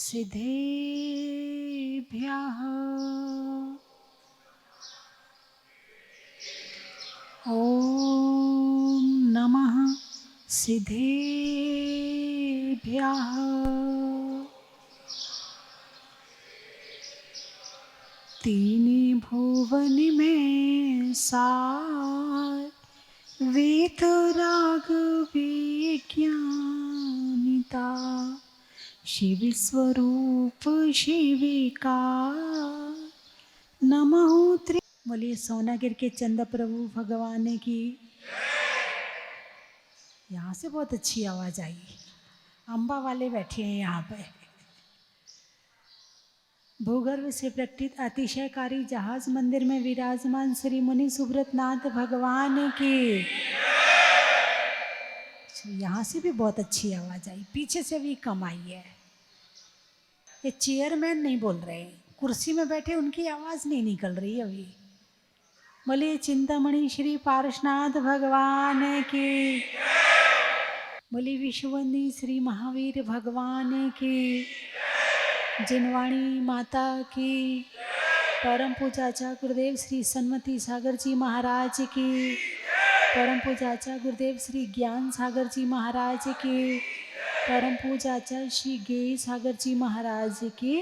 सिद्धेभ्यः ॐ नमः सिद्धेभ्यः। तीनि भुवनि में सार वीतराग विज्ञानिता शिव स्वरूप शिविका नमो त्रि। बोलिए सोनागिर के चंदा प्रभु भगवान की। यहाँ से बहुत अच्छी आवाज आई। अम्बा वाले बैठे हैं यहाँ पे। भूगर्भ से प्रकटित अतिशयकारी जहाज मंदिर में विराजमान श्री मुनि सुब्रत नाथ भगवान की। यहाँ से भी बहुत अच्छी आवाज आई, पीछे से भी कम आई है। ये चेयरमैन नहीं बोल रहे, कुर्सी में बैठे उनकी आवाज नहीं निकल रही अभी। बोलिए चिंतामणि श्री पार्श्वनाथ भगवान की। बोलिए विश्ववंदी श्री महावीर भगवान की। जिनवाणी माता की। परम पूजाचा गुरुदेव श्री सन्मति सागर जी महाराज की। परम पूजाचा गुरुदेव श्री ज्ञान सागर जी महाराज की। परम पूजाचा श्री गेय सागर जी महाराज की।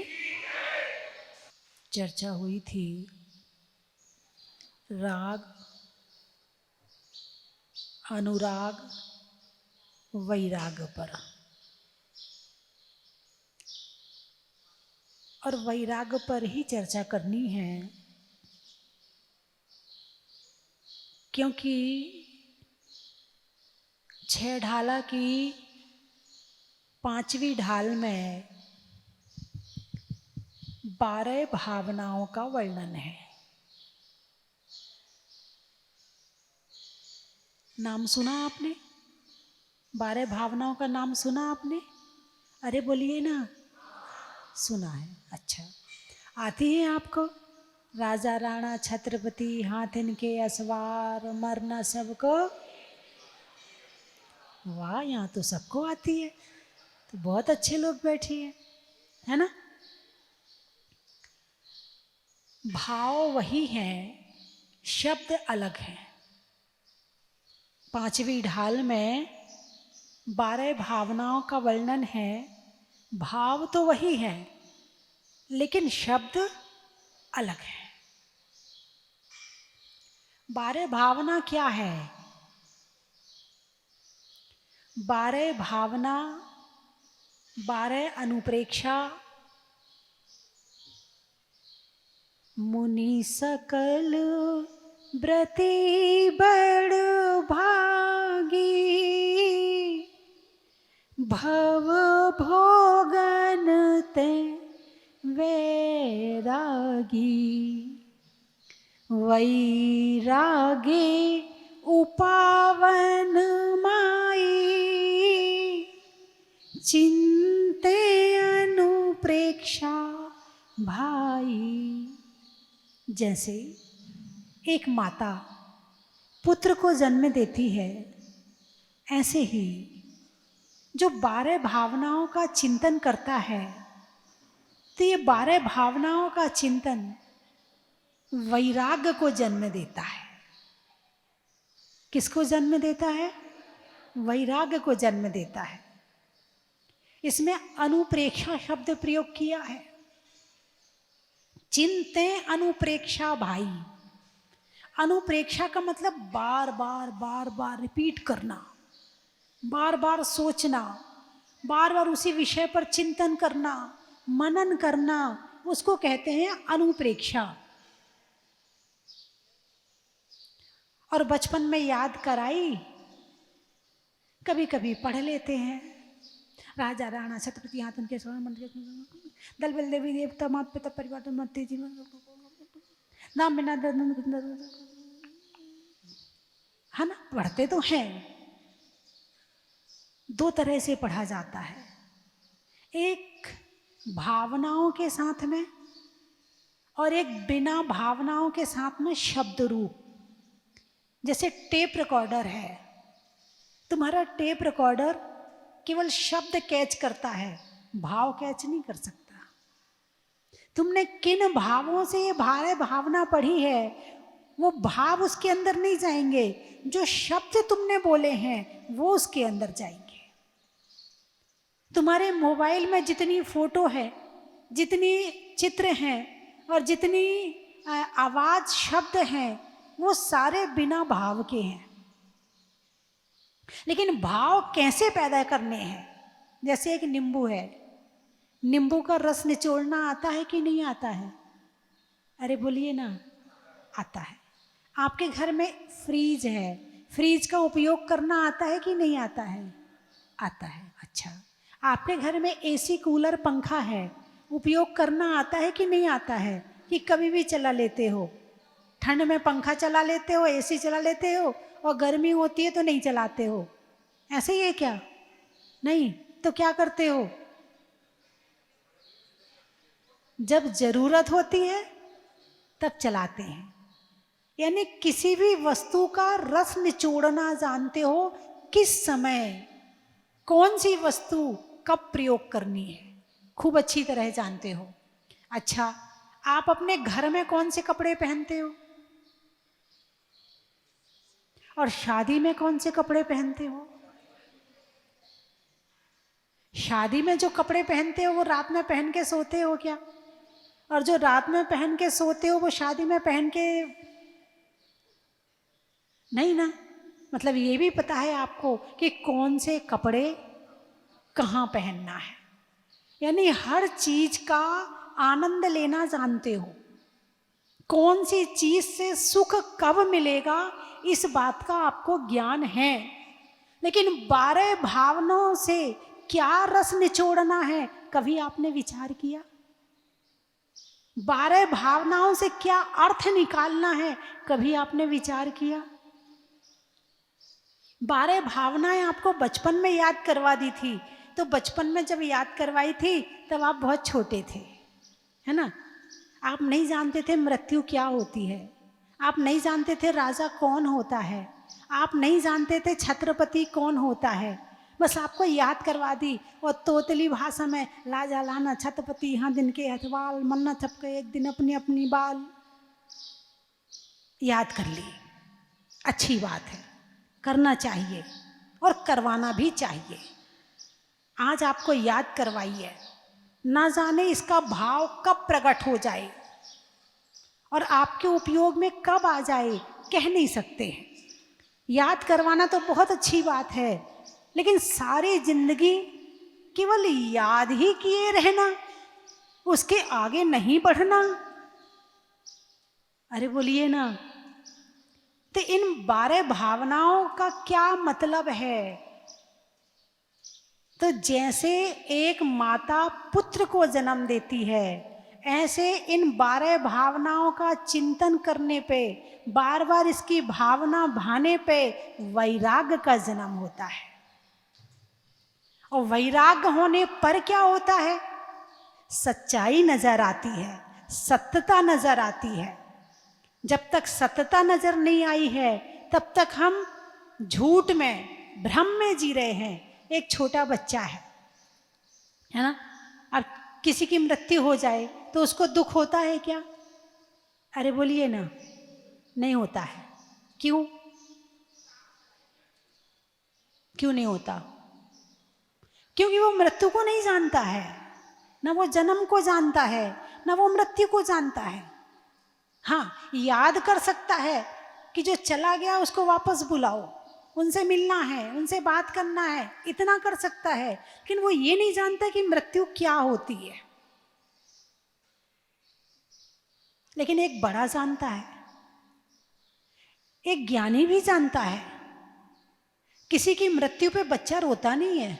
चर्चा हुई थी राग, अनुराग, वैराग पर। और वैराग पर ही चर्चा करनी है, क्योंकि छह ढाला की पांचवी ढाल में 12 भावनाओं का वर्णन है। नाम सुना आपने? 12 भावनाओं का नाम सुना आपने? अरे बोलिए ना, सुना है। अच्छा, आती है आपको? राजा राणा छत्रपति हाथिन के असवार मरना सबको। वाह, यहाँ तो सबको आती है, तो बहुत अच्छे लोग बैठे हैं, है ना। भाव वही हैं, शब्द अलग हैं। पांचवी ढाल में 12 भावनाओं का वर्णन है। भाव तो वही है, लेकिन शब्द अलग है। 12 भावना क्या है? 12 भावना, 12 अनुप्रेक्षा। मुनि सकल व्रती बड़ भागी भव भोगन ते वैरागी वैरागे उपावन माई चिंते अनुप्रेक्षा भाई। जैसे एक माता पुत्र को जन्म देती है, ऐसे ही जो 12 भावनाओं का चिंतन करता है, तो ये 12 भावनाओं का चिंतन वैराग्य को जन्म देता है। किसको जन्म देता है? वैराग्य को जन्म देता है। इसमें अनुप्रेक्षा शब्द प्रयोग किया है। चिंते अनुप्रेक्षा भाई। अनुप्रेक्षा का मतलब बार बार रिपीट करना, बार बार सोचना, बार बार उसी विषय पर चिंतन करना, मनन करना, उसको कहते हैं अनुप्रेक्षा। और बचपन में याद कराई, कभी कभी पढ़ लेते हैं। राजा राणा छत्रपति हाथन के दल बल देवी देवता मात पिता परिवार नाम बिना, है ना। पढ़ते तो हैं। दो तरह से पढ़ा जाता है, एक भावनाओं के साथ में और एक बिना भावनाओं के साथ में शब्द रूप। जैसे टेप रिकॉर्डर है, तुम्हारा टेप रिकॉर्डर केवल शब्द कैच करता है, भाव कैच नहीं कर सकता। तुमने किन भावों से ये भावना पढ़ी है, वो भाव उसके अंदर नहीं जाएंगे। जो शब्द तुमने बोले हैं वो उसके अंदर जाएंगे। तुम्हारे मोबाइल में जितनी फोटो है, जितनी चित्र हैं और जितनी आवाज शब्द हैं, वो सारे बिना भाव के हैं। लेकिन भाव कैसे पैदा करने हैं? जैसे एक नींबू है, नींबू का रस निचोड़ना आता है कि नहीं आता है? अरे बोलिए ना, आता है। आपके घर में फ्रीज है, फ्रीज का उपयोग करना आता है कि नहीं आता है? आता है। अच्छा, आपके घर में एसी, कूलर, पंखा है, उपयोग करना आता है कि नहीं आता है? कि कभी भी चला लेते हो? ठंड में पंखा चला लेते हो, एसी चला लेते हो, और गर्मी होती है तो नहीं चलाते हो? ऐसे ही है क्या? नहीं तो क्या करते हो? जब जरूरत होती है तब चलाते हैं। यानी किसी भी वस्तु का रस निचोड़ना जानते हो, किस समय कौन सी वस्तु कब प्रयोग करनी है, खूब अच्छी तरह जानते हो। अच्छा, आप अपने घर में कौन से कपड़े पहनते हो और शादी में कौन से कपड़े पहनते हो? शादी में जो कपड़े पहनते हो वो रात में पहन के सोते हो क्या? और जो रात में पहन के सोते हो वो शादी में पहन के नहीं ना। मतलब ये भी पता है आपको कि कौन से कपड़े कहाँ पहनना है। यानी हर चीज का आनंद लेना जानते हो। कौन सी चीज से सुख कब मिलेगा, इस बात का आपको ज्ञान है। लेकिन 12 भावनाओं से क्या रस निचोड़ना है, कभी आपने विचार किया? 12 भावनाओं से क्या अर्थ निकालना है, कभी आपने विचार किया? 12 भावनाएं आपको बचपन में याद करवा दी थी, तो बचपन में जब याद करवाई थी तब आप बहुत छोटे थे, है ना? आप नहीं जानते थे मृत्यु क्या होती है, आप नहीं जानते थे राजा कौन होता है, आप नहीं जानते थे छत्रपति कौन होता है। बस आपको याद करवा दी, और तोतली भाषा में लाजा लाना छत्रपति यहाँ दिन के हथवाल, मन्ना छपके एक दिन अपनी अपनी बाल, याद कर ली। अच्छी बात है, करना चाहिए और करवाना भी चाहिए। आज आपको याद करवाई है, ना जाने इसका भाव कब प्रकट हो जाए और आपके उपयोग में कब आ जाए, कह नहीं सकते हैं। याद करवाना तो बहुत अच्छी बात है, लेकिन सारी जिंदगी केवल याद ही किए रहना, उसके आगे नहीं बढ़ना, अरे बोलिए ना। तो इन 12 भावनाओं का क्या मतलब है? तो जैसे एक माता पुत्र को जन्म देती है, ऐसे इन 12 भावनाओं का चिंतन करने पे, बार बार इसकी भावना भाने पे वैराग्य का जन्म होता है। और वैराग्य होने पर क्या होता है? सच्चाई नजर आती है, सत्यता नजर आती है। जब तक सत्यता नजर नहीं आई है तब तक हम झूठ में, भ्रम में जी रहे हैं। एक छोटा बच्चा है ना, अब किसी की मृत्यु हो जाए तो उसको दुख होता है क्या? अरे बोलिए ना, नहीं होता है। क्यों? क्यों नहीं होता? क्योंकि वो मृत्यु को नहीं जानता है, ना वो जन्म को जानता है, ना वो मृत्यु को जानता है। हाँ, याद कर सकता है कि जो चला गया उसको वापस बुलाओ, उनसे मिलना है, उनसे बात करना है, इतना कर सकता है। लेकिन वो ये नहीं जानता कि मृत्यु क्या होती है। लेकिन एक बड़ा जानता है, एक ज्ञानी भी जानता है। किसी की मृत्यु पे बच्चा रोता नहीं है,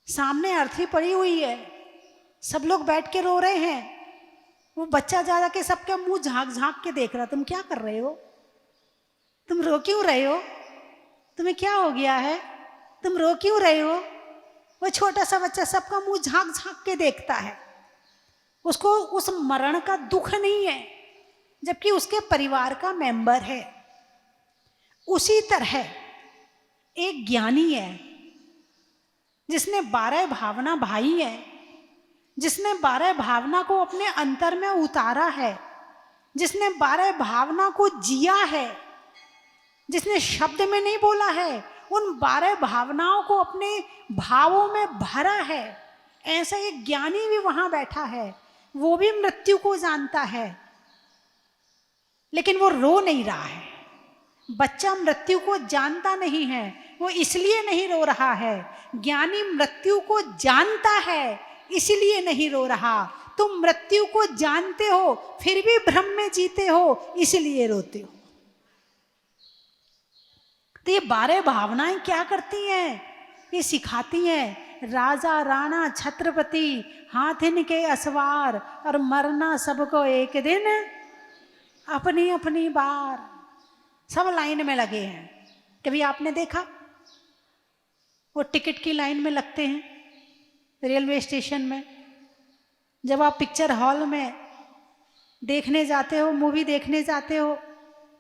सामने अर्थी पड़ी हुई है, सब लोग बैठ के रो रहे हैं, वो बच्चा जा के सबके मुंह झांक झांक के देख रहा, तुम क्या कर रहे हो, तुम रो क्यों रहे हो, तुम्हें क्या हो गया है, तुम रो क्यों रहे हो? वो छोटा सा बच्चा सबका मुंह झांक झांक के देखता है, उसको उस मरण का दुख नहीं है, जबकि उसके परिवार का मेंबर है। उसी तरह एक ज्ञानी है, जिसने 12 भावना भाई है, जिसने 12 भावना को अपने अंतर में उतारा है, जिसने 12 भावना को जिया है, जिसने शब्द में नहीं बोला है, उन 12 भावनाओं को अपने भावों में भरा है, ऐसा एक ज्ञानी भी वहां बैठा है। वो भी मृत्यु को जानता है, लेकिन वो रो नहीं रहा है। बच्चा मृत्यु को जानता नहीं है, वो इसलिए नहीं रो रहा है। ज्ञानी मृत्यु को जानता है, इसलिए नहीं रो रहा। तुम मृत्यु को जानते हो, फिर भी भ्रम में जीते हो, इसलिए रोते हो। तो ये 12 भावनाएं क्या करती हैं? ये सिखाती हैं राजा राणा छत्रपति हाथ इनके असवार, और मरना सबको एक दिन अपनी अपनी बार। सब लाइन में लगे हैं। कभी आपने देखा वो टिकट की लाइन में लगते हैं रेलवे स्टेशन में? जब आप पिक्चर हॉल में देखने जाते हो, मूवी देखने जाते हो,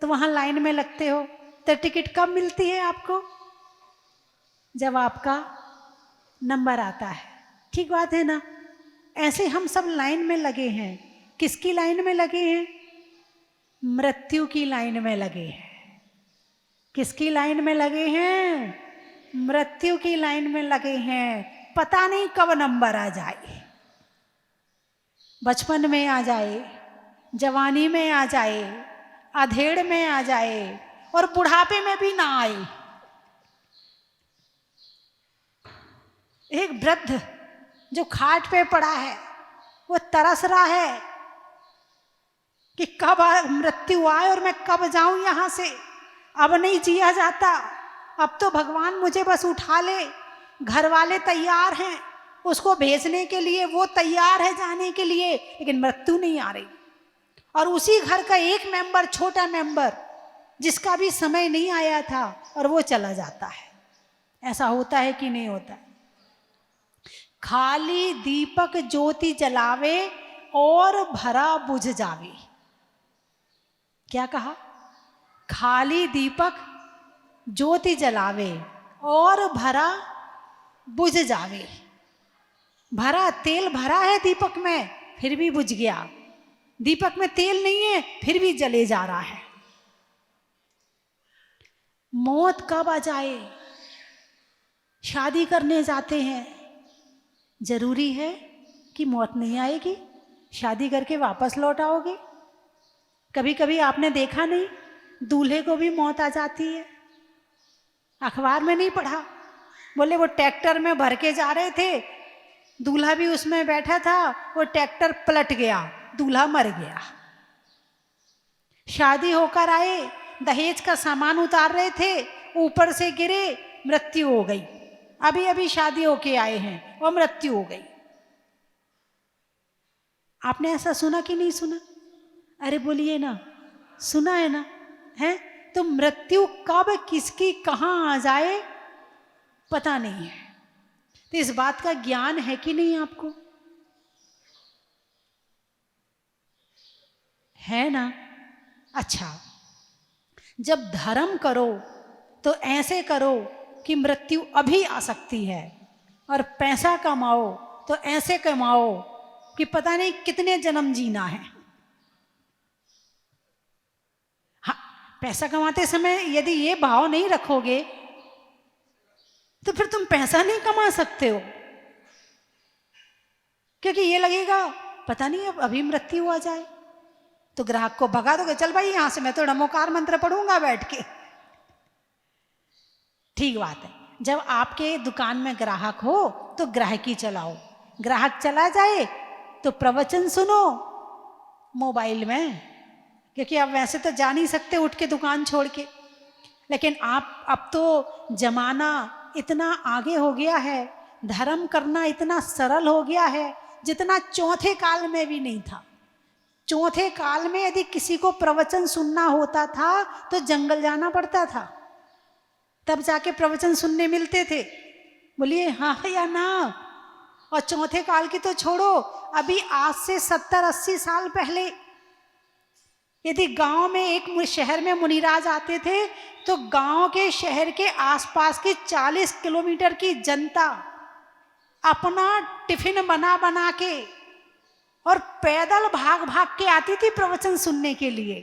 तो वहाँ लाइन में लगते हो, तो टिकट कब मिलती है आपको? जब आपका नंबर आता है। ठीक बात है ना? ऐसे हम सब लाइन में लगे हैं। किसकी लाइन में लगे हैं? मृत्यु की लाइन में लगे हैं। किसकी लाइन में लगे हैं? मृत्यु की लाइन में लगे हैं। पता नहीं कब नंबर आ जाए, बचपन में आ जाए, जवानी में आ जाए, अधेड़ में आ जाए, और बुढ़ापे में भी ना आए। एक वृद्ध जो खाट पे पड़ा है, वो तरस रहा है कि कब मृत्यु आए और मैं कब जाऊं यहां से। अब नहीं जिया जाता, अब तो भगवान मुझे बस उठा ले। घर वाले तैयार हैं उसको भेजने के लिए, वो तैयार है जाने के लिए, लेकिन मृत्यु नहीं आ रही। और उसी घर का एक मेंबर, छोटा मेंबर, जिसका भी समय नहीं आया था, और वो चला जाता है। ऐसा होता है कि नहीं होता? खाली दीपक ज्योति जलावे और भरा बुझ जावे। क्या कहा? खाली दीपक ज्योति जलावे और भरा बुझ जावे। भरा तेल भरा है दीपक में, फिर भी बुझ गया। दीपक में तेल नहीं है, फिर भी जले जा रहा है। मौत कब आ जाए? शादी करने जाते हैं, जरूरी है कि मौत नहीं आएगी? शादी करके वापस लौट आओगे? कभी कभी आपने देखा नहीं, दूल्हे को भी मौत आ जाती है। अखबार में नहीं पढ़ा? बोले वो ट्रैक्टर में भर के जा रहे थे, दूल्हा भी उसमें बैठा था, वो ट्रैक्टर पलट गया, दूल्हा मर गया। शादी होकर आए, दहेज का सामान उतार रहे थे, ऊपर से गिरे, मृत्यु हो गई। अभी अभी शादी होके आए हैं और मृत्यु हो गई। आपने ऐसा सुना कि नहीं सुना? अरे बोलिए ना, सुना है ना? है तो मृत्यु कब किसकी कहां आ जाए पता नहीं है। तो इस बात का ज्ञान है कि नहीं आपको? है ना? अच्छा, जब धर्म करो तो ऐसे करो कि मृत्यु अभी आ सकती है, और पैसा कमाओ तो ऐसे कमाओ कि पता नहीं कितने जन्म जीना है। हाँ, पैसा कमाते समय यदि ये भाव नहीं रखोगे तो फिर तुम पैसा नहीं कमा सकते हो, क्योंकि ये लगेगा पता नहीं अब अभी मृत्यु आ जाए, तो ग्राहक को भगा दोगे, चल भाई यहां से, मैं तो नमोकार मंत्र पढ़ूंगा बैठ के। ठीक बात है। जब आपके दुकान में ग्राहक हो तो ग्राहकी चलाओ, ग्राहक चला जाए तो प्रवचन सुनो मोबाइल में, क्योंकि आप वैसे तो जा नहीं सकते उठ के दुकान छोड़ के। लेकिन आप, अब तो जमाना इतना आगे हो गया है, धर्म करना इतना सरल हो गया है जितना चौथे काल में भी नहीं था। चौथे काल में यदि किसी को प्रवचन सुनना होता था तो जंगल जाना पड़ता था, तब जाके प्रवचन सुनने मिलते थे। बोलिए हाँ या ना? और चौथे काल की तो छोड़ो, अभी आज से 70-80 साल पहले यदि गांव में, एक शहर में मुनिराज आते थे तो गांव के, शहर के आसपास की 40 किलोमीटर की जनता अपना टिफिन बना बना के और पैदल भाग भाग के आती थी प्रवचन सुनने के लिए।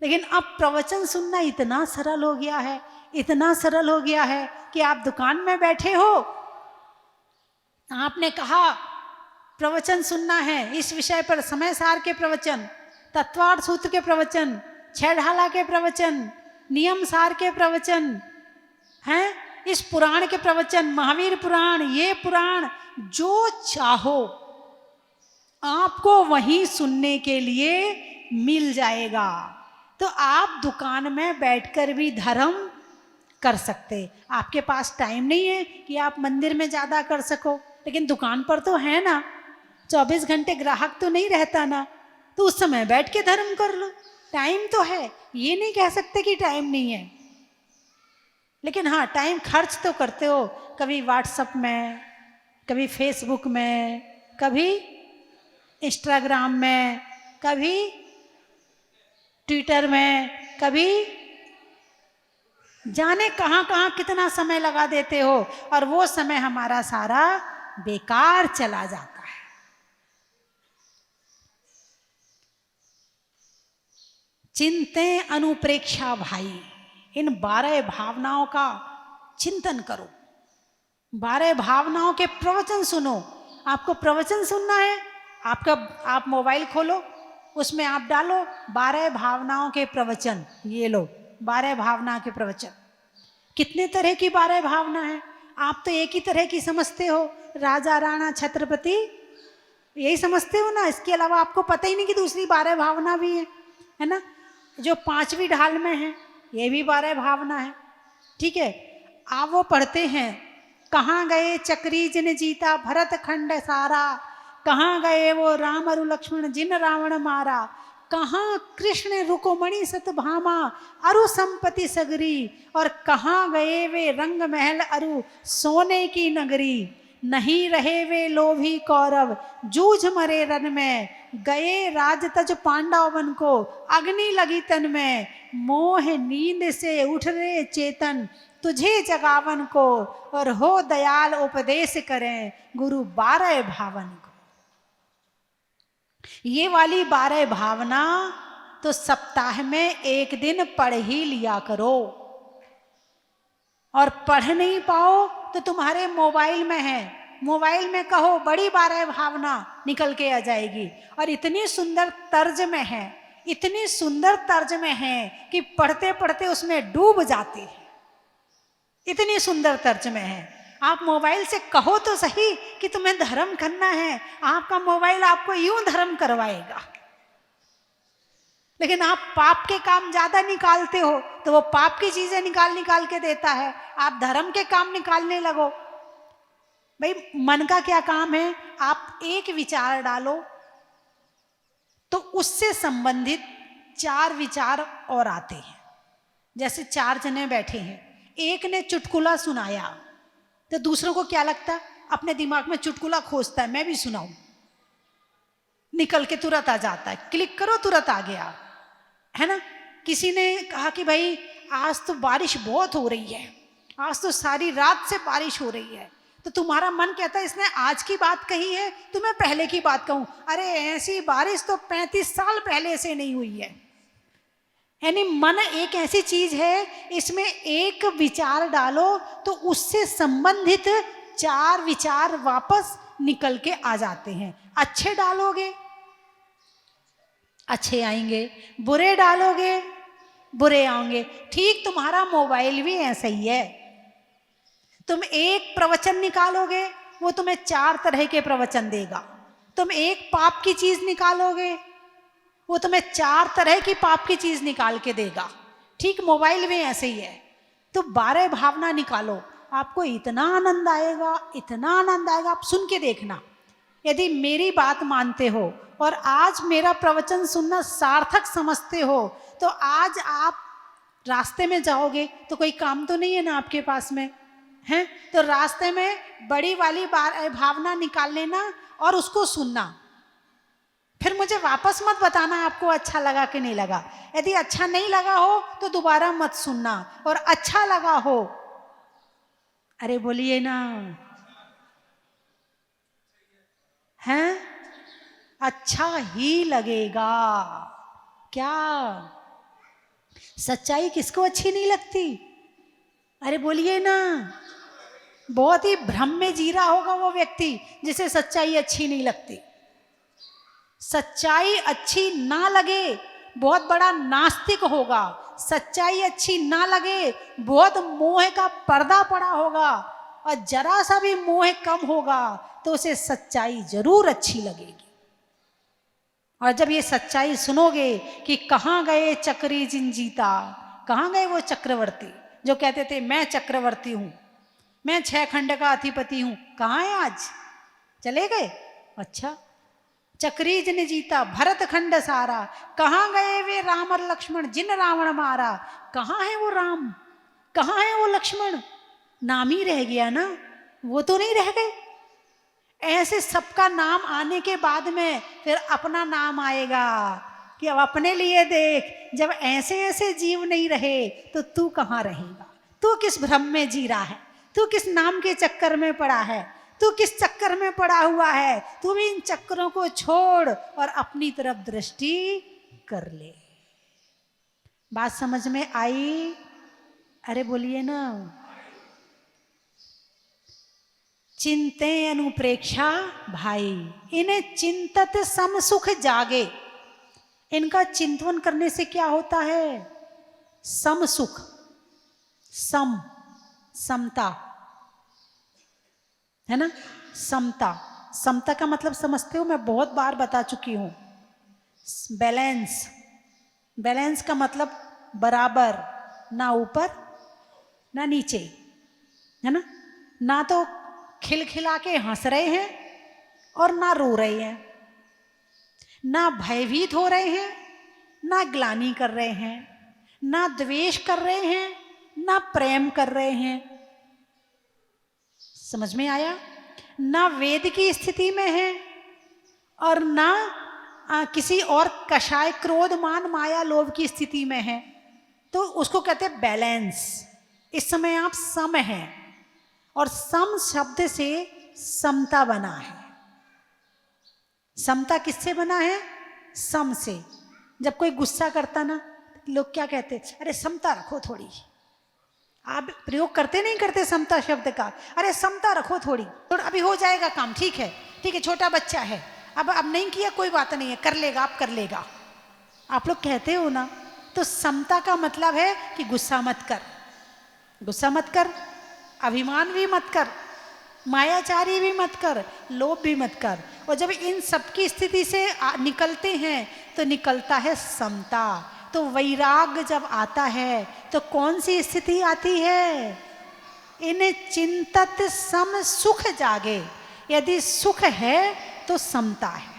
लेकिन अब प्रवचन सुनना इतना सरल हो गया है, इतना सरल हो गया है कि आप दुकान में बैठे हो, आपने कहा प्रवचन सुनना है, इस विषय पर समय सार के प्रवचन, तत्वार्थ सूत्र के प्रवचन, छह ढाला के प्रवचन, नियम सार के प्रवचन हैं, इस पुराण के प्रवचन, महावीर पुराण, ये पुराण, जो चाहो आपको वहीं सुनने के लिए मिल जाएगा। तो आप दुकान में बैठकर भी धर्म कर सकते। आपके पास टाइम नहीं है कि आप मंदिर में ज़्यादा कर सको, लेकिन दुकान पर तो है ना, 24 घंटे ग्राहक तो नहीं रहता ना, तो उस समय बैठ के धर्म कर लो। टाइम तो है, ये नहीं कह सकते कि टाइम नहीं है, लेकिन हाँ टाइम खर्च तो करते हो, कभी व्हाट्सएप में, कभी फेसबुक में, कभी इंस्टाग्राम में, कभी ट्विटर में, कभी जाने कहाँ कहाँ कितना समय लगा देते हो, और वो समय हमारा सारा बेकार चला जाता है। चिंतें अनुप्रेक्षा भाई, इन 12 भावनाओं का चिंतन करो, 12 भावनाओं के प्रवचन सुनो। आपको प्रवचन सुनना है, आप मोबाइल खोलो, उसमें आप डालो 12 भावनाओं के प्रवचन, ये लो 12 भावना के प्रवचन। कितने तरह की 12 भावना है? आप तो एक ही तरह की समझते हो, राजा राणा छत्रपति, यही समझते हो ना, इसके अलावा आपको पता ही नहीं कि दूसरी 12 भावना भी है ना। जो 5वीं ढाल में है ये भी 12 भावना है, ठीक है। आप वो पढ़ते हैं, कहाँ गए चक्री जिन जीता भरत खंड सारा, कहाँ गए वो राम अरु लक्ष्मण जिन रावण मारा, कहाँ कृष्ण रुकोमणि सतभामा अरु संपत्ति सगरी, और कहाँ गए वे रंग महल अरु सोने की नगरी, नहीं रहे वे लोभी कौरव जूझ मरे रन में, गए राज तज पांडव वन को अग्नि लगी तन में, मोह नींद से उठ रहे चेतन तुझे जगावन को, और हो दयाल उपदेश करें गुरु 12 भावन को। ये वाली 12 भावना तो सप्ताह में एक दिन पढ़ ही लिया करो, और पढ़ नहीं पाओ तो तुम्हारे मोबाइल में है, मोबाइल में कहो बड़ी 12 भावना निकल के आ जाएगी। और इतनी सुंदर तर्ज में है, इतनी सुंदर तर्ज में है कि पढ़ते पढ़ते उसमें डूब जाते हैं, इतनी सुंदर तर्ज में है। आप मोबाइल से कहो तो सही कि तुम्हें धर्म करना है, आपका मोबाइल आपको यूं धर्म करवाएगा। लेकिन आप पाप के काम ज्यादा निकालते हो तो वो पाप की चीजें निकाल निकाल के देता है, आप धर्म के काम निकालने लगो। भाई मन का क्या काम है, आप एक विचार डालो तो उससे संबंधित 4 विचार और आते हैं। जैसे 4 जने बैठे हैं, एक ने चुटकुला सुनाया तो दूसरों को क्या लगता है, अपने दिमाग में चुटकुला खोजता है, मैं भी सुनाऊं, निकल के तुरंत आ जाता है, क्लिक करो तुरंत आ गया, है ना। किसी ने कहा कि भाई आज तो बारिश बहुत हो रही है, आज तो सारी रात से बारिश हो रही है, तो तुम्हारा मन कहता है इसने आज की बात कही है तो मैं पहले की बात कहूं, अरे ऐसी बारिश तो 35 साल पहले से नहीं हुई है। यानी मन एक ऐसी चीज है, इसमें एक विचार डालो तो उससे संबंधित 4 विचार वापस निकल के आ जाते हैं। अच्छे डालोगे अच्छे आएंगे, बुरे डालोगे बुरे आएंगे। ठीक तुम्हारा मोबाइल भी ऐसा ही है, तुम एक प्रवचन निकालोगे वो तुम्हें 4 तरह के प्रवचन देगा, तुम एक पाप की चीज निकालोगे वो तुम्हें 4 तरह की पाप की चीज निकाल के देगा। ठीक मोबाइल में ऐसे ही है। तो 12 भावना निकालो, आपको इतना आनंद आएगा, इतना आनंद आएगा, आप सुन के देखना। यदि मेरी बात मानते हो और आज मेरा प्रवचन सुनना सार्थक समझते हो तो आज आप रास्ते में जाओगे तो कोई काम तो नहीं है ना आपके पास में है, तो रास्ते में बड़ी वाली भावना निकाल लेना और उसको सुनना। फिर मुझे वापस मत बताना आपको अच्छा लगा कि नहीं लगा। यदि अच्छा नहीं लगा हो तो दोबारा मत सुनना, और अच्छा लगा हो, अरे बोलिए ना, हैं, अच्छा ही लगेगा। क्या सच्चाई किसको अच्छी नहीं लगती? अरे बोलिए ना। बहुत ही भ्रम में जी रहा होगा वो व्यक्ति जिसे सच्चाई अच्छी नहीं लगती। सच्चाई अच्छी ना लगे बहुत बड़ा नास्तिक होगा। सच्चाई अच्छी ना लगे बहुत मोह का पर्दा पड़ा होगा। और जरा सा भी मोह कम होगा तो उसे सच्चाई जरूर अच्छी लगेगी। और जब ये सच्चाई सुनोगे कि कहाँ गए चक्री जिन जीता, कहाँ गए वो चक्रवर्ती जो कहते थे मैं चक्रवर्ती हूं, मैं 6 खंड का अधिपति हूं, कहाँ है आज? चले गए। अच्छा, चक्री जिन जीता भरत खंड सारा, कहाँ गए वे राम और लक्ष्मण जिन रावण मारा? कहाँ है वो राम, कहाँ है वो लक्ष्मण? नाम ही रह गया ना, वो तो नहीं रह गए। ऐसे सबका नाम आने के बाद में फिर अपना नाम आएगा कि अब अपने लिए देख। जब ऐसे ऐसे जीव नहीं रहे तो तू कहाँ रहेगा? तू किस भ्रम में जी रहा है? तू किस नाम के चक्कर में पड़ा है? तू किस चक्कर में पड़ा हुआ है? तू भी इन चक्करों को छोड़ और अपनी तरफ दृष्टि कर ले। बात समझ में आई? अरे बोलिए ना। चिंते अनुप्रेक्षा भाई, इन्हें चिंतत सम सुख जागे। इनका चिंतन करने से क्या होता है? सम सुख, सम समता है ना। समता, समता का मतलब समझते हो? मैं बहुत बार बता चुकी हूं। बैलेंस, बैलेंस का मतलब बराबर, ना ऊपर ना नीचे, है ना। ना तो खिलखिला के हंस रहे हैं और ना रो रहे हैं, ना भयभीत हो रहे हैं ना ग्लानि कर रहे हैं, ना द्वेष कर रहे हैं ना प्रेम कर रहे हैं। समझ में आया? ना वेद की स्थिति में है और ना किसी और कषाय क्रोध मान माया लोभ की स्थिति में है। तो उसको कहते हैं बैलेंस। इस समय आप सम हैं और सम शब्द से समता बना है। समता किससे बना है? सम से। जब कोई गुस्सा करता ना, लोग क्या कहते? अरे समता रखो थोड़ी। आप प्रयोग करते नहीं करते समता शब्द का? अरे समता रखो थोड़ी, तो अभी हो जाएगा काम, ठीक है ठीक है, छोटा बच्चा है, अब नहीं किया कोई बात नहीं है, कर लेगा, आप कर लेगा। आप लोग कहते हो ना। तो समता का मतलब है कि गुस्सा मत कर, गुस्सा मत कर, अभिमान भी मत कर, मायाचारी भी मत कर, लोभ भी मत कर। और जब इन सबकी स्थिति से निकलते हैं तो निकलता है समता। तो वैराग्य जब आता है तो कौन सी स्थिति आती है? इन्हें चिंतत सम सुख जागे। यदि सुख है तो समता है।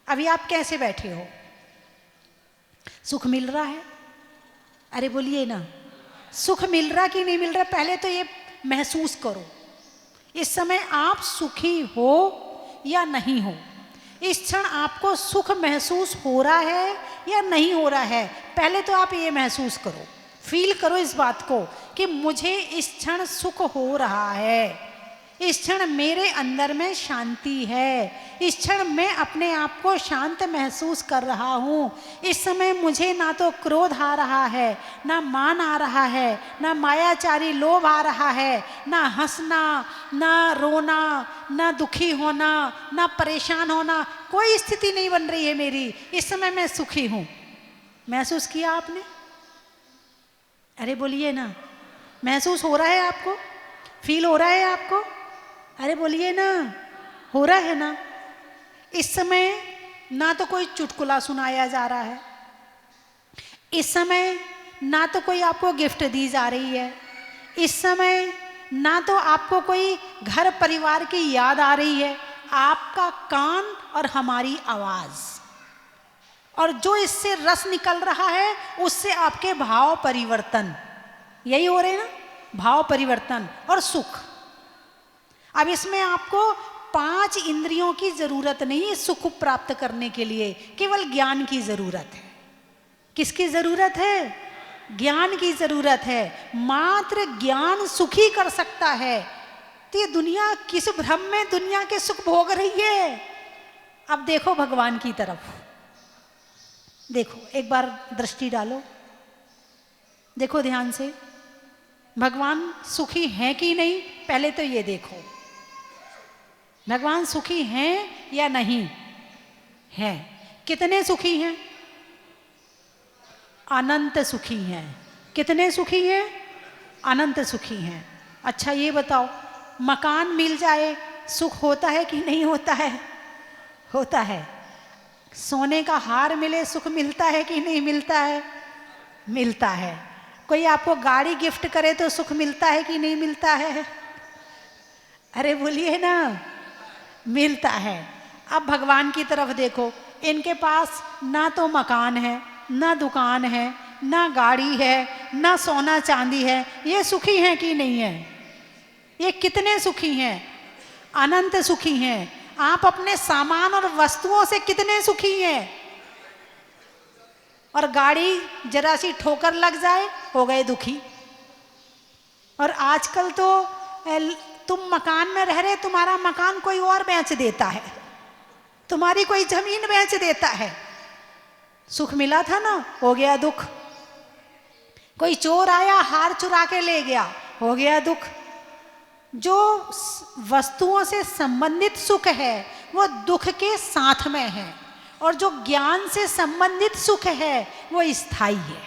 अभी आप कैसे बैठे हो? सुख मिल रहा है? अरे बोलिए ना, सुख मिल रहा कि नहीं मिल रहा? पहले तो ये महसूस करो, इस समय आप सुखी हो या नहीं हो। इस क्षण आपको सुख महसूस हो रहा है या नहीं हो रहा है? पहले तो आप ये महसूस करो, फील करो इस बात को कि मुझे इस क्षण सुख हो रहा है, इस क्षण मेरे अंदर में शांति है, इस क्षण मैं अपने आप को शांत महसूस कर रहा हूँ। इस समय मुझे ना तो क्रोध आ रहा है, ना मान आ रहा है, ना मायाचारी लोभ आ रहा है, ना हंसना, ना रोना, ना दुखी होना, ना परेशान होना, कोई स्थिति नहीं बन रही है मेरी। इस समय मैं सुखी हूँ। महसूस किया आपने? अरे बोलिए ना, महसूस हो रहा है आपको? फील हो रहा है आपको? अरे बोलिए ना, हो रहा है ना? इस समय ना तो कोई चुटकुला सुनाया जा रहा है, इस समय ना तो कोई आपको गिफ्ट दी जा रही है, इस समय ना तो आपको कोई घर परिवार की याद आ रही है। आपका कान और हमारी आवाज, और जो इससे रस निकल रहा है उससे आपके भाव परिवर्तन, यही हो रहे हैं ना, भाव परिवर्तन और सुख। अब इसमें आपको 5 इंद्रियों की जरूरत नहीं है सुख प्राप्त करने के लिए, केवल ज्ञान की जरूरत है। किसकी जरूरत है? ज्ञान की जरूरत है। मात्र ज्ञान सुखी कर सकता है। तो ये दुनिया किस भ्रम में दुनिया के सुख भोग रही है। अब देखो भगवान की तरफ, देखो एक बार दृष्टि डालो, देखो ध्यान से, भगवान सुखी हैं कि नहीं, पहले तो ये देखो भगवान सुखी हैं या नहीं हैं। कितने सुखी हैं? अनंत सुखी हैं। कितने सुखी हैं? अनंत सुखी हैं। अच्छा ये बताओ, मकान मिल जाए सुख होता है कि नहीं होता है? होता है। सोने का हार मिले सुख मिलता है कि नहीं मिलता है? मिलता है। कोई आपको गाड़ी गिफ्ट करे तो सुख मिलता है कि नहीं मिलता है? अरे बोलिए ना, मिलता है। अब भगवान की तरफ देखो, इनके पास ना तो मकान है, ना दुकान है, ना गाड़ी है, ना सोना चांदी है। ये सुखी हैं कि नहीं है? ये कितने सुखी हैं? अनंत सुखी हैं। आप अपने सामान और वस्तुओं से कितने सुखी हैं? और गाड़ी जरा सी ठोकर लग जाए हो गए दुखी। और आजकल तो तुम मकान में रह रहे, तुम्हारा मकान कोई और बेच देता है, तुम्हारी कोई जमीन बेच देता है, सुख मिला था ना, हो गया दुख। कोई चोर आया हार चुरा के ले गया, हो गया दुख। जो वस्तुओं से संबंधित सुख है वो दुख के साथ में है, और जो ज्ञान से संबंधित सुख है वो स्थायी है।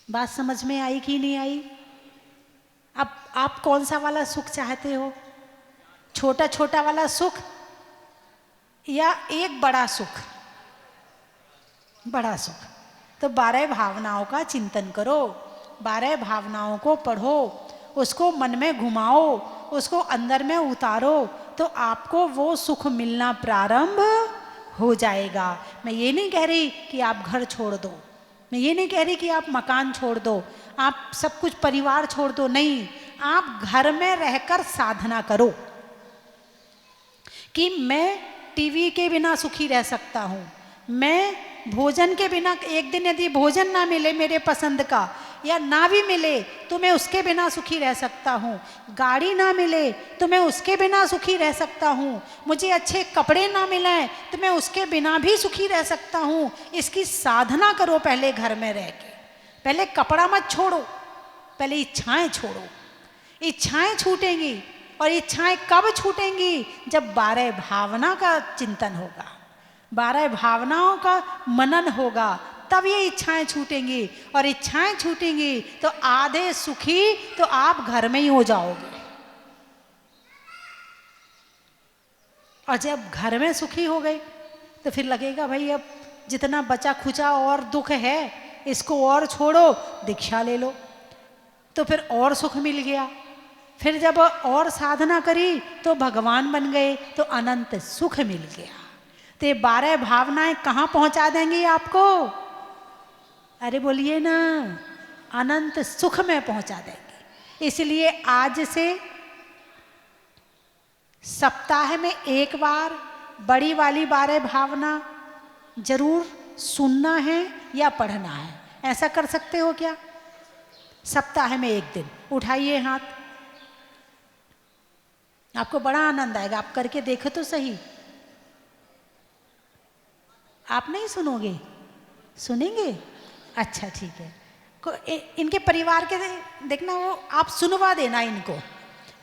बात समझ में आई कि नहीं आई? अब आप कौन सा वाला सुख चाहते हो? छोटा छोटा वाला सुख या एक बड़ा सुख? बड़ा सुख। तो 12 भावनाओं का चिंतन करो, 12 भावनाओं को पढ़ो, उसको मन में घुमाओ, उसको अंदर में उतारो, तो आपको वो सुख मिलना प्रारंभ हो जाएगा। मैं ये नहीं कह रही कि आप घर छोड़ दो, मैं ये नहीं कह रही कि आप मकान छोड़ दो, आप सब कुछ परिवार छोड़ दो, नहीं। आप घर में रहकर साधना करो कि मैं टीवी के बिना सुखी रह सकता हूँ, मैं भोजन के बिना, एक दिन यदि भोजन ना मिले मेरे पसंद का, या ना भी मिले तो मैं उसके बिना सुखी रह सकता हूँ, गाड़ी ना मिले तो मैं उसके बिना सुखी रह सकता हूँ, मुझे अच्छे कपड़े ना मिलें तो मैं उसके बिना भी सुखी रह सकता हूँ। इसकी साधना करो पहले घर में रह के। पहले कपड़ा मत छोड़ो, पहले इच्छाएं छोड़ो। इच्छाएं छूटेंगी, और इच्छाएं कब छूटेंगी? जब 12 भावना का चिंतन होगा, 12 भावनाओं का मनन होगा, तब ये इच्छाएं छूटेंगी। और इच्छाएं छूटेंगी तो आधे सुखी तो आप घर में ही हो जाओगे। और जब घर में सुखी हो गए तो फिर लगेगा भाई अब जितना बचा खुचा और दुख है इसको और छोड़ो, दीक्षा ले लो, तो फिर और सुख मिल गया। फिर जब और साधना करी तो भगवान बन गए, तो अनंत सुख मिल गया। तो ये 12 भावनाएं कहाँ पहुंचा देंगी आपको? अरे बोलिए ना, अनंत सुख में पहुंचा देंगे। इसलिए आज से सप्ताह में एक बार बड़ी वाली 12 भावना जरूर सुनना है या पढ़ना है। ऐसा कर सकते हो क्या? सप्ताह में एक दिन उठाइए हाथ, आपको बड़ा आनंद आएगा। आप करके देखो तो सही। आप नहीं सुनोगे? सुनेंगे? अच्छा ठीक है। इनके परिवार के देखना, वो आप सुनवा देना इनको,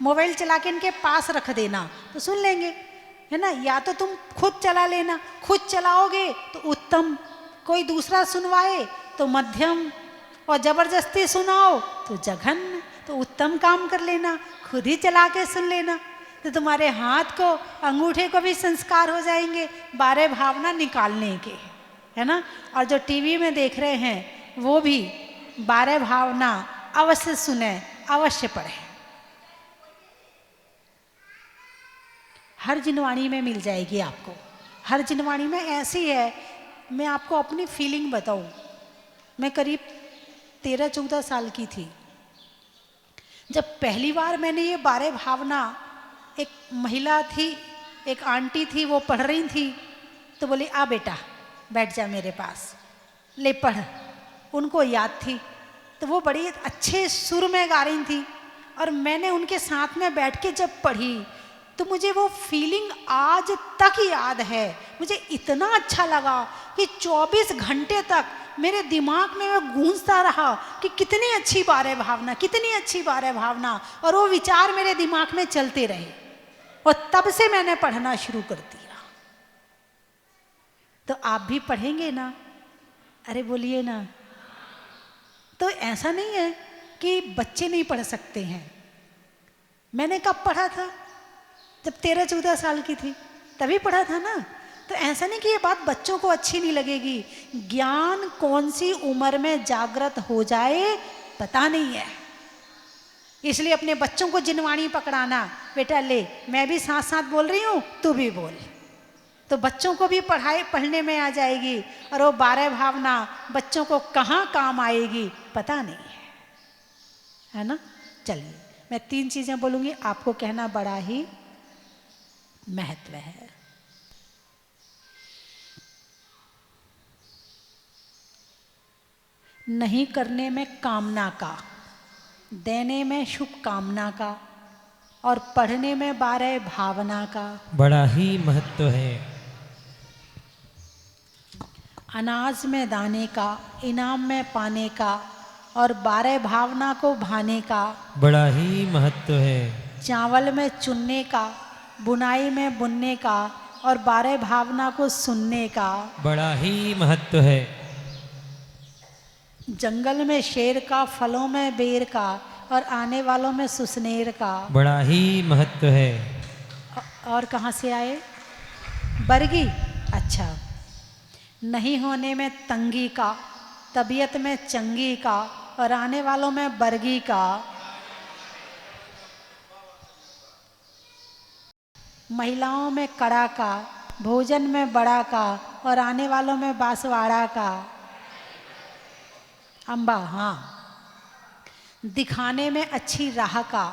मोबाइल चला के इनके पास रख देना तो सुन लेंगे, है ना। या तो तुम खुद चला लेना, खुद चलाओगे तो उत्तम, कोई दूसरा सुनवाए तो मध्यम, और जबरदस्ती सुनाओ तो जघन्य। तो उत्तम काम कर लेना, खुद ही चला के सुन लेना, तो तुम्हारे हाथ को, अंगूठे को भी संस्कार हो जाएंगे 12 भावना निकालने के, है ना। और जो टीवी में देख रहे हैं वो भी 12 भावना अवश्य सुने, अवश्य पढ़े। हर जिनवाणी में मिल जाएगी आपको, हर जिनवाणी में ऐसी है। मैं आपको अपनी फीलिंग बताऊं, मैं करीब 13-14 साल की थी जब पहली बार मैंने ये 12 भावना, एक महिला थी, एक आंटी थी, वो पढ़ रही थी, तो बोली आ बेटा बैठ जा मेरे पास, ले पढ़। उनको याद थी, तो वो बड़ी अच्छे सुर में गा रही थी, और मैंने उनके साथ में बैठ के जब पढ़ी तो मुझे वो फीलिंग आज तक याद है। मुझे इतना अच्छा लगा कि 24 घंटे तक मेरे दिमाग में वो गूंजता रहा कि कितनी अच्छी बात है भावना, कितनी अच्छी बात है भावना, और वो विचार मेरे दिमाग में चलते रहे। और तब से मैंने पढ़ना शुरू कर दिया। तो आप भी पढ़ेंगे ना? अरे बोलिए ना। तो ऐसा नहीं है कि बच्चे नहीं पढ़ सकते हैं। मैंने कब पढ़ा था? जब 13-14 साल की थी, तभी पढ़ा था ना। तो ऐसा नहीं कि ये बात बच्चों को अच्छी नहीं लगेगी। ज्ञान कौन सी उम्र में जागृत हो जाए पता नहीं है। इसलिए अपने बच्चों को जिनवाणी पकड़ाना, बेटा ले मैं भी साथ साथ बोल रही हूँ, तू भी बोल, तो बच्चों को भी पढ़ने में आ जाएगी। और वो 12 भावना बच्चों को कहाँ काम आएगी पता नहीं है ना। चलिए मैं 3 चीजें बोलूंगी, आपको कहना बड़ा ही महत्व है। नहीं करने में कामना का, देने में शुभ कामना का, और पढ़ने में 12 भावना का बड़ा ही महत्व है। अनाज में दाने का, इनाम में पाने का, और 12 भावना को भाने का बड़ा ही महत्व है। चावल में चुनने का, बुनाई में बुनने का, और 12 भावना को सुनने का बड़ा ही महत्व है। जंगल में शेर का, फलों में बेर का, और आने वालों में सुसनेर का बड़ा ही महत्व है। और कहाँ से आए? बरगी। अच्छा। नहीं होने में तंगी का, तबीयत में चंगी का, और आने वालों में बरगी का महिलाओं में कड़ा का, भोजन में बड़ा का, और आने वालों में बांसवाड़ा का अम्बा। हाँ। दिखाने में अच्छी राह का,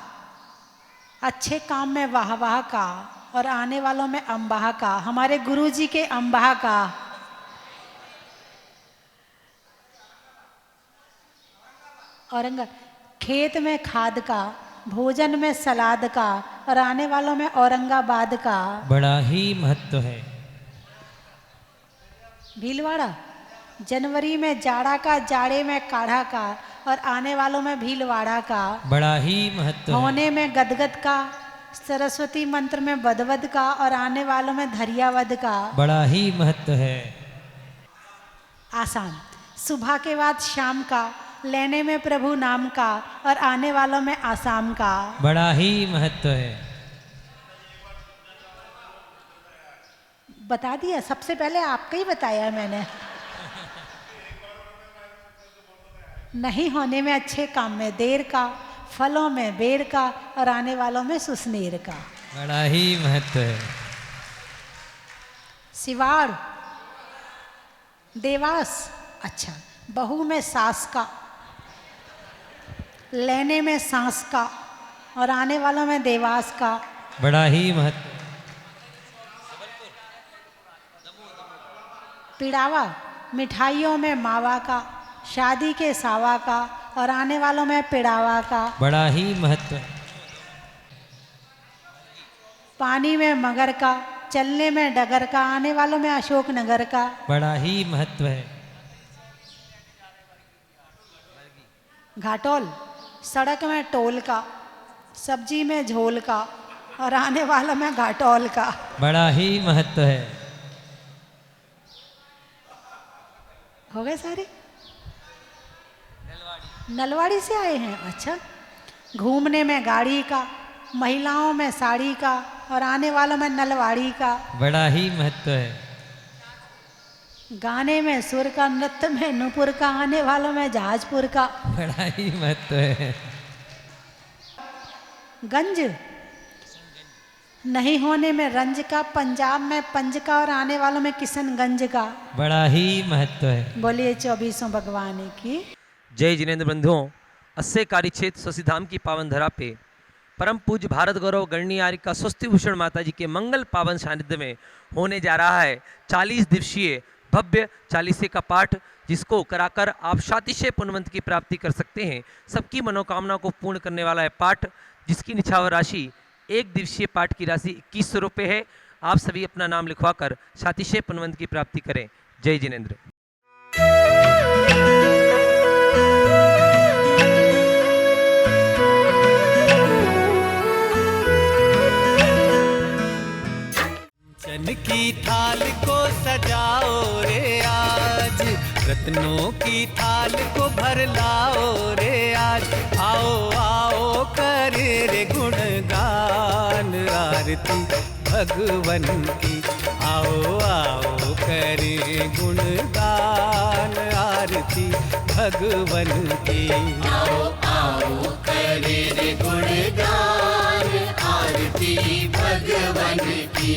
अच्छे काम में वाह वाह का, और आने वालों में अम्बाह का। हमारे गुरुजी के अम्बाह का। औरंगा। खेत में खाद का, भोजन में सलाद का, और आने वालों में औरंगाबाद का बड़ा ही महत्व है। भीलवाड़ा। जनवरी में जाड़ा का, जाड़े में काढ़ा का, और आने वालों में भीलवाड़ा का बड़ा ही महत्व है। होने में गदगद का, सरस्वती मंत्र में बदवद का, और आने वालों में धरियावद का बड़ा ही महत्व है। आसाम। सुबह के बाद शाम का, लेने में प्रभु नाम का, और आने वालों में आसाम का बड़ा ही महत्व है। बता दिया। सबसे पहले आपका ही बताया मैंने। नहीं होने में अच्छे काम में देर का, फलों में बेर का, और आने वालों में सुसनेर का बड़ा ही महत्व है। सिवाड़। देवास। अच्छा। बहू में सास का, लेने में सांस का, और आने वालों में देवास का बड़ा ही महत्व। पिड़ावा। मिठाइयों में मावा का, शादी के सावा का, और आने वालों में पिड़ावा का बड़ा ही महत्व है। पानी में मगर का, चलने में डगर का, आने वालों में अशोक नगर का बड़ा ही महत्व है। घाटोल। सड़क में टोल का, सब्जी में झोल का, और आने वालों में घाटोल का बड़ा ही महत्व है। हो गए सारे? नलवाड़ी से आए हैं। अच्छा। घूमने में गाड़ी का, महिलाओं में साड़ी का, और आने वालों में नलवाड़ी का बड़ा ही महत्व है। गाने में सुर का, नृत्य में नूपुर का, आने वालों में जहाजपुर का बड़ा ही महत्व है। गंज। नहीं होने में रंज का, पंजाब में पंज का, और आने वालों में किशनगंज का बड़ा ही महत्व है। बोलिए 24 भगवान की जय जिनेन्द्र बंधुओं। अस्से कार्य क्षेत्र शशिधाम की पावन धरा पे परम पूज्य भारत गौरव गणनीय आर्य का स्वस्ति भूषण माता जी के मंगल पावन सानिध्य में होने जा रहा है 40 दिवसीय भव्य चालीसे का पाठ, जिसको कराकर आप शातिशय पुण्यवंत की प्राप्ति कर सकते हैं। सबकी मनोकामना को पूर्ण करने वाला है पाठ, जिसकी निछावर राशि एक दिवसीय पाठ की राशि 2100 रुपये है। आप सभी अपना नाम लिखवाकर शातिशय पुण्यवंत की प्राप्ति करें। जय जिनेंद्र। चन की थाल को सजाओ रे आज, रत्नों की थाल को भर लाओ रे आज। आओ आओ करे रे गुणगान आरती भगवन की, आओ आओ करे गुणगान आरती भगवन की। आओ आओ करे रे गुणगान आरती भगवन की।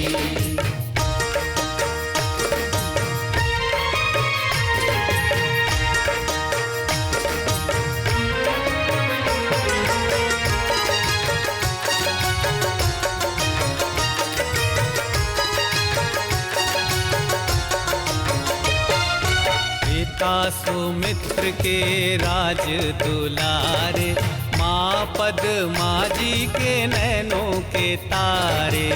सुमित्र के राज दुलारे, माँ पद्मा जी के नैनों के तारे।